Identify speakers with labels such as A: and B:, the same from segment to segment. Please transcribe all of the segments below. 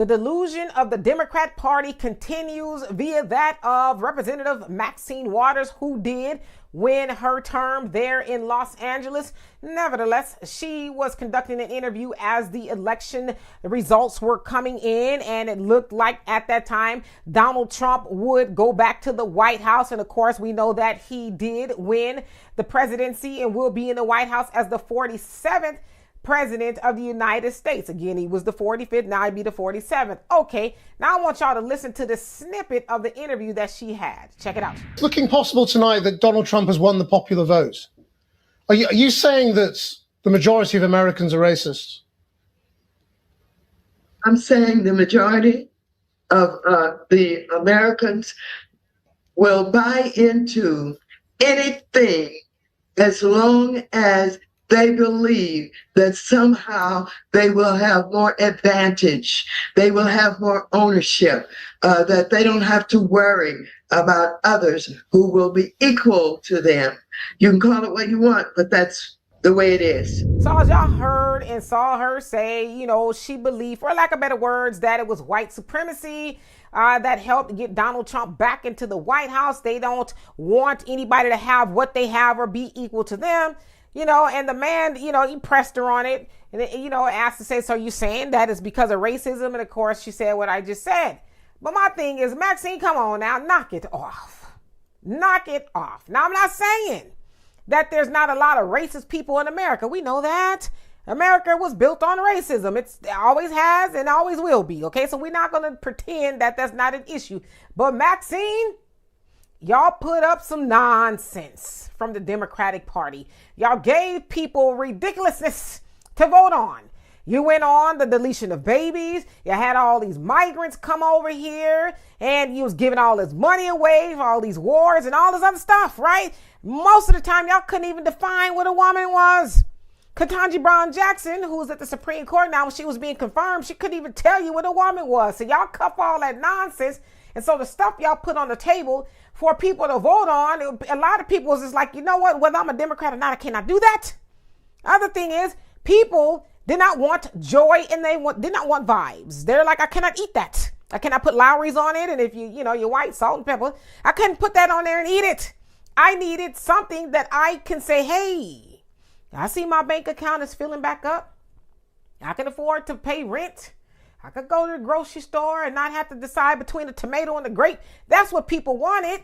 A: The delusion of the Democrat Party continues via that of Representative Maxine Waters, who did win her term there in Los Angeles. Nevertheless, she was conducting an interview as the election results were coming in, and it looked like at that time Donald Trump would go back to the White House. And of course, we know that he did win the presidency and will be in the White House as the 47th President of the United States. Again, he was the 45th, now he'd be the 47th. Okay, now I want y'all to listen to the snippet of the interview that she had. Check it out.
B: It's looking possible tonight that Donald Trump has won the popular vote. Are you saying that the majority of Americans are racists?
C: I'm saying the majority of the Americans will buy into anything as long as they believe that somehow they will have more advantage, they will have more ownership, that they don't have to worry about others who will be equal to them. You can call it what you want, but that's the way it is.
A: So as y'all heard and saw her say, you know, she believed, for lack of better words, that it was white supremacy that helped get Donald Trump back into the White House. They don't want anybody to have what they have or be equal to them. You know, and the man, you know, he pressed her on it and, you know, asked to say, so you saying that it's because of racism? And of course, she said what I just said. But my thing is, Maxine, come on now, knock it off. Knock it off. Now, I'm not saying that there's not a lot of racist people in America. We know that. America was built on racism. It always has and always will be. Okay, so we're not going to pretend that that's not an issue. But Maxine, y'all put up some nonsense from the Democratic Party. Y'all gave people ridiculousness to vote on. You went on the deletion of babies. You had all these migrants come over here, and you was giving all this money away for all these wars and all this other stuff, right? Most of the time, y'all couldn't even define what a woman was. Ketanji Brown Jackson, who was at the Supreme Court now when she was being confirmed, she couldn't even tell you what a woman was. So y'all cuff all that nonsense. And so the stuff y'all put on the table for people to vote on, a lot of people was just like, you know what, whether I'm a Democrat or not, I cannot do that. Other thing is, people did not want joy and did not want vibes. They're like, I cannot eat that. I cannot put Lowry's on it. And if you're white, salt and pepper, I couldn't put that on there and eat it. I needed something that I can say, hey, I see my bank account is filling back up. I can afford to pay rent. I could go to the grocery store and not have to decide between the tomato and the grape. That's what people wanted.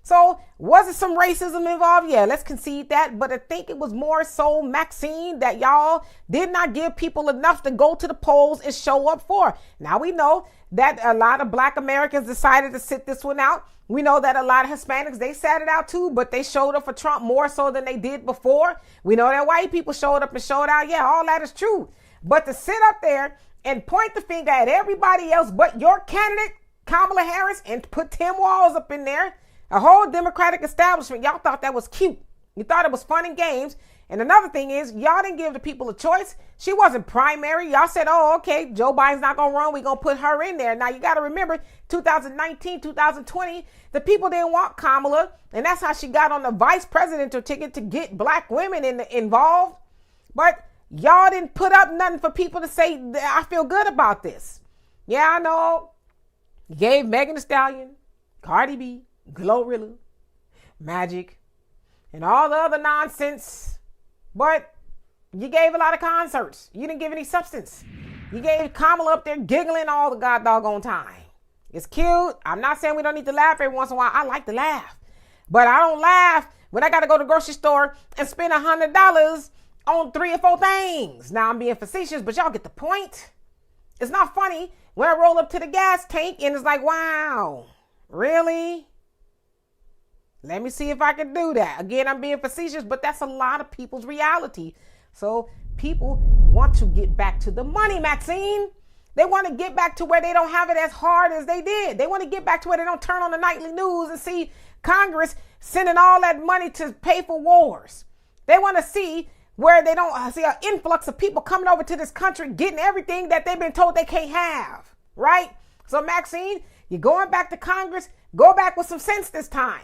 A: So was it some racism involved? Yeah, let's concede that. But I think it was more so, Maxine, that y'all did not give people enough to go to the polls and show up for. Now we know that a lot of Black Americans decided to sit this one out. We know that a lot of Hispanics, they sat it out too, but they showed up for Trump more so than they did before. We know that white people showed up and showed out. Yeah, all that is true. But to sit up there and point the finger at everybody else but your candidate, Kamala Harris, and put Tim Walz up in there, a whole Democratic establishment, y'all thought that was cute. You thought it was fun and games. And another thing is, y'all didn't give the people a choice. She wasn't primary. Y'all said, oh, okay, Joe Biden's not going to run. We're going to put her in there. Now, you got to remember, 2019, 2020, the people didn't want Kamala. And that's how she got on the vice presidential ticket, to get Black women involved. But y'all didn't put up nothing for people to say, I feel good about this. Yeah, I know. You gave Megan Thee Stallion, Cardi B, Glorilla, Magic, and all the other nonsense. But you gave a lot of concerts. You didn't give any substance. You gave Kamala up there giggling all the god doggone time. It's cute. I'm not saying we don't need to laugh every once in a while. I like to laugh. But I don't laugh when I got to go to the grocery store and spend $100 on 3 or 4 things. Now, I'm being facetious, but y'all get the point. It's not funny when I roll up to the gas tank and it's like, wow, really? Let me see if I can do that. Again, I'm being facetious, but that's a lot of people's reality. So people want to get back to the money, Maxine. They want to get back to where they don't have it as hard as they did. They want to get back to where they don't turn on the nightly news and see Congress sending all that money to pay for wars. They want to see where they don't see an influx of people coming over to this country, getting everything that they've been told they can't have, right? So Maxine, you're going back to Congress. Go back with some sense this time.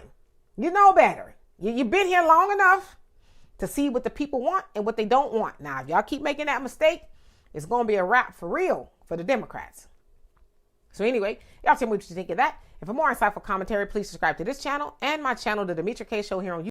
A: You know better. You've been here long enough to see what the people want and what they don't want. Now, if y'all keep making that mistake, it's going to be a wrap for real for the Democrats. So anyway, y'all tell me what you think of that. And for more insightful commentary, please subscribe to this channel and my channel, The Demetra Kaye Show, here on YouTube.